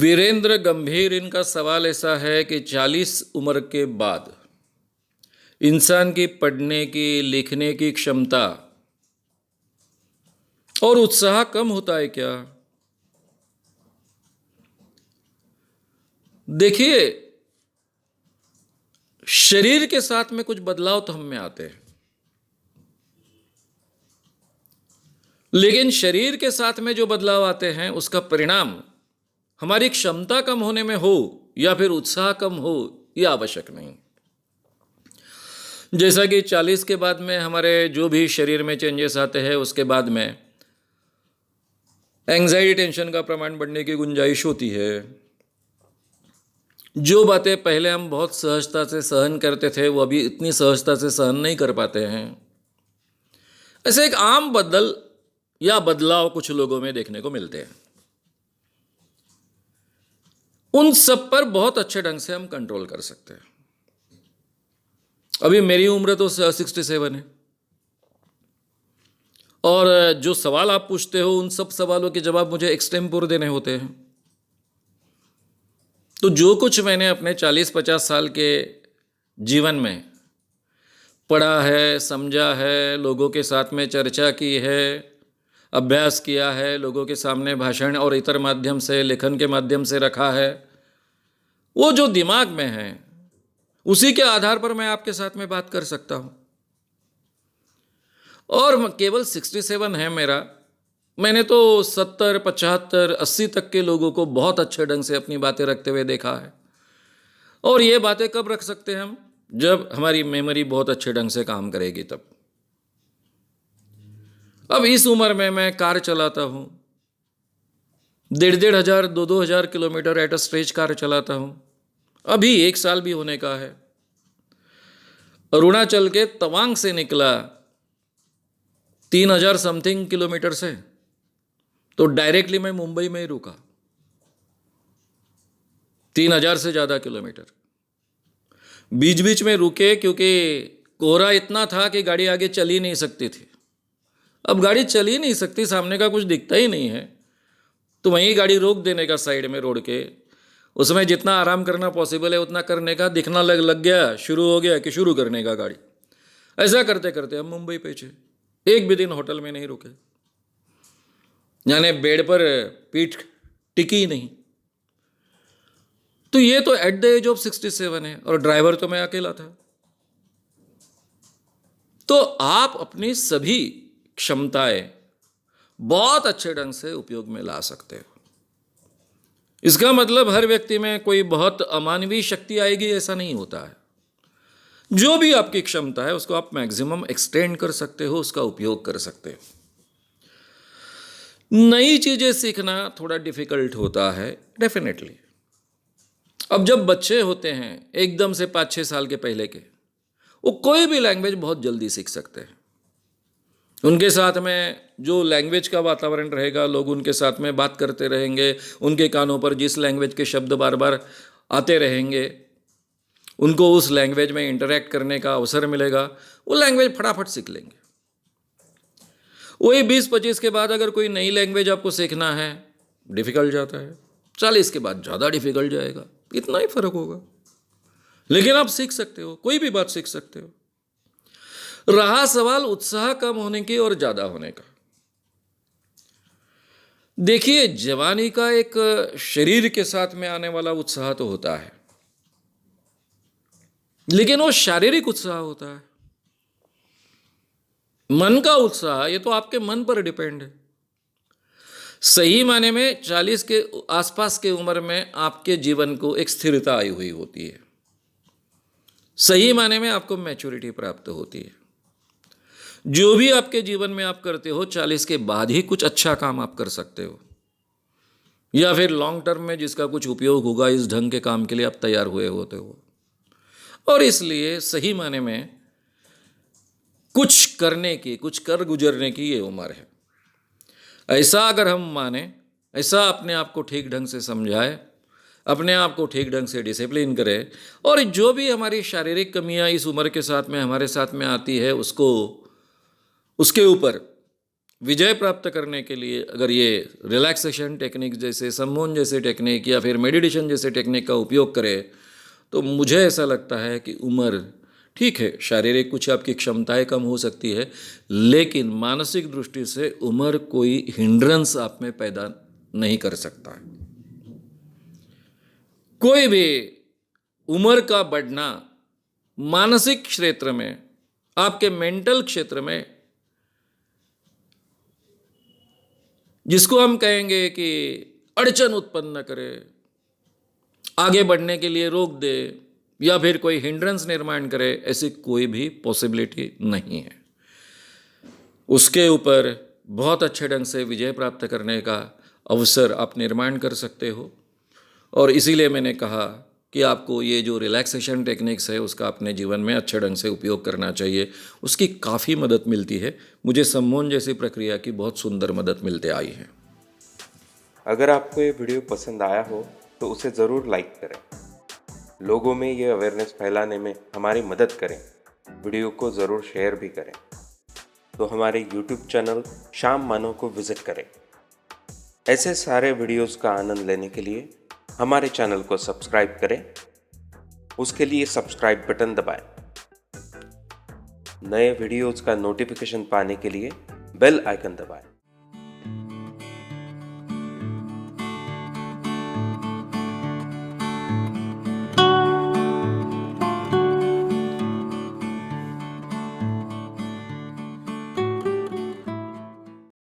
वीरेंद्र गंभीर, इनका सवाल ऐसा है कि 40 उम्र के बाद इंसान की पढ़ने की, लिखने की क्षमता और उत्साह कम होता है क्या? देखिए, शरीर के साथ में कुछ बदलाव तो हम में आते हैं, लेकिन शरीर के साथ में जो बदलाव आते हैं उसका परिणाम हमारी क्षमता कम होने में हो या फिर उत्साह कम हो, यह आवश्यक नहीं। जैसा कि 40 के बाद में हमारे जो भी शरीर में चेंजेस आते हैं, उसके बाद में एंजाइटी, टेंशन का प्रमाण बढ़ने की गुंजाइश होती है। जो बातें पहले हम बहुत सहजता से सहन करते थे, वो अभी इतनी सहजता से सहन नहीं कर पाते हैं। ऐसे एक आम बदलाव कुछ लोगों में देखने को मिलते हैं। उन सब पर बहुत अच्छे ढंग से हम कंट्रोल कर सकते हैं। अभी मेरी उम्र तो 67 है, और जो सवाल आप पूछते हो उन सब सवालों के जवाब मुझे एक्सटेम्पोर देने होते हैं। तो जो कुछ मैंने अपने 40-50 साल के जीवन में पढ़ा है, समझा है, लोगों के साथ में चर्चा की है, अभ्यास किया है, लोगों के सामने भाषण और इतर माध्यम से, लेखन के माध्यम से रखा है, वो जो दिमाग में है उसी के आधार पर मैं आपके साथ में बात कर सकता हूं। और केवल 67 है मेरा, मैंने तो 70, 75, 80 तक के लोगों को बहुत अच्छे ढंग से अपनी बातें रखते हुए देखा है। और ये बातें कब रख सकते हैं हम? जब हमारी मेमोरी बहुत अच्छे ढंग से काम करेगी तब। अब इस उम्र में मैं कार चलाता हूं, 1,500 हजार 2,000 हजार kilometre at a stretch car चलाता हूं। अभी 1 साल भी होने का है। अरुणाचल के तवांग से निकला 3,000 समथिंग किलोमीटर से, तो डायरेक्टली मैं मुंबई में ही रुका। 3,000 से ज़्यादा किलोमीटर बीच बीच में रुके, क्योंकि कोहरा इतना था कि गाड़ी आगे चल ही नहीं सकती थी। अब गाड़ी चल ही नहीं सकती, सामने का कुछ दिखता ही नहीं है, तो वहीं गाड़ी रोक देने का साइड में रोड के। उसमें जितना आराम करना पॉसिबल है उतना करने का, दिखना लग गया, शुरू हो गया कि शुरू करने का गाड़ी। ऐसा करते करते हम मुंबई पहुंचे। एक भी दिन होटल में नहीं रुके, यानी बेड पर पीठ टिकी नहीं। तो ये तो एट द एज ऑफ 67 है, और ड्राइवर तो मैं अकेला था। तो आप अपनी सभी क्षमताएं बहुत अच्छे ढंग से उपयोग में ला सकते हो। इसका मतलब हर व्यक्ति में कोई बहुत अमानवीय शक्ति आएगी ऐसा नहीं होता है। जो भी आपकी क्षमता है उसको आप मैक्सिमम एक्सटेंड कर सकते हो, उसका उपयोग कर सकते हो। नई चीजें सीखना थोड़ा डिफिकल्ट होता है, डेफिनेटली। अब जब बच्चे होते हैं एकदम से 5-6 साल के पहले के, वो कोई भी लैंग्वेज बहुत जल्दी सीख सकते हैं। उनके साथ में जो लैंग्वेज का वातावरण रहेगा, लोग उनके साथ में बात करते रहेंगे, उनके कानों पर जिस लैंग्वेज के शब्द बार बार आते रहेंगे, उनको उस लैंग्वेज में इंटरेक्ट करने का अवसर मिलेगा, वो लैंग्वेज फटाफट सीख लेंगे। वही 20-25 के बाद अगर कोई नई लैंग्वेज आपको सीखना है, डिफिकल्ट जाता है। 40 के बाद ज़्यादा डिफिकल्ट जाएगा, इतना ही फर्क होगा। लेकिन आप सीख सकते हो, कोई भी बात सीख सकते हो। रहा सवाल उत्साह कम होने की और ज़्यादा होने का। देखिए, जवानी का एक शरीर के साथ में आने वाला उत्साह तो होता है, लेकिन वो शारीरिक उत्साह होता है। मन का उत्साह, ये तो आपके मन पर डिपेंड है। सही माने में 40 के आसपास के उम्र में आपके जीवन को एक स्थिरता आई हुई होती है। सही माने में आपको मैच्योरिटी प्राप्त होती है। जो भी आपके जीवन में आप करते हो, 40 के बाद ही कुछ अच्छा काम आप कर सकते हो, या फिर लॉन्ग टर्म में जिसका कुछ उपयोग होगा, इस ढंग के काम के लिए आप तैयार हुए होते हो। और इसलिए सही माने में कुछ करने की, कुछ कर गुजरने की ये उम्र है। ऐसा अगर हम माने, ऐसा अपने आप को ठीक ढंग से समझाए, अपने आप को ठीक ढंग से डिसिप्लिन करें, और जो भी हमारी शारीरिक कमियां इस उम्र के साथ में हमारे साथ में आती है, उसको उसके ऊपर विजय प्राप्त करने के लिए अगर ये रिलैक्सेशन टेक्निक जैसे सम्मोहन जैसे टेक्निक या फिर मेडिटेशन जैसे टेक्निक का उपयोग करें, तो मुझे ऐसा लगता है कि उम्र ठीक है, शारीरिक कुछ आपकी क्षमताएं कम हो सकती है, लेकिन मानसिक दृष्टि से उम्र कोई हिंड्रेंस आप में पैदा नहीं कर सकता है। कोई भी उम्र का बढ़ना मानसिक क्षेत्र में, आपके मेंटल क्षेत्र में, जिसको हम कहेंगे कि अड़चन उत्पन्न करे, आगे बढ़ने के लिए रोक दे या फिर कोई हिंड्रेंस निर्माण करे, ऐसी कोई भी पॉसिबिलिटी नहीं है। उसके ऊपर बहुत अच्छे ढंग से विजय प्राप्त करने का अवसर आप निर्माण कर सकते हो। और इसीलिए मैंने कहा कि आपको ये जो रिलैक्सेशन टेक्निक्स है उसका अपने जीवन में अच्छे ढंग से उपयोग करना चाहिए। उसकी काफ़ी मदद मिलती है। मुझे सम्मोहन जैसी प्रक्रिया की बहुत सुंदर मदद मिलते आई है। अगर आपको ये वीडियो पसंद आया हो तो उसे ज़रूर लाइक करें, लोगों में ये अवेयरनेस फैलाने में हमारी मदद करें। वीडियो को ज़रूर शेयर भी करें। तो हमारे YouTube चैनल श्याम मानव को विज़िट करें। ऐसे सारे वीडियोस का आनंद लेने के लिए हमारे चैनल को सब्सक्राइब करें। उसके लिए सब्सक्राइब बटन दबाएं। नए वीडियोस का नोटिफिकेशन पाने के लिए बेल आइकन दबाएं।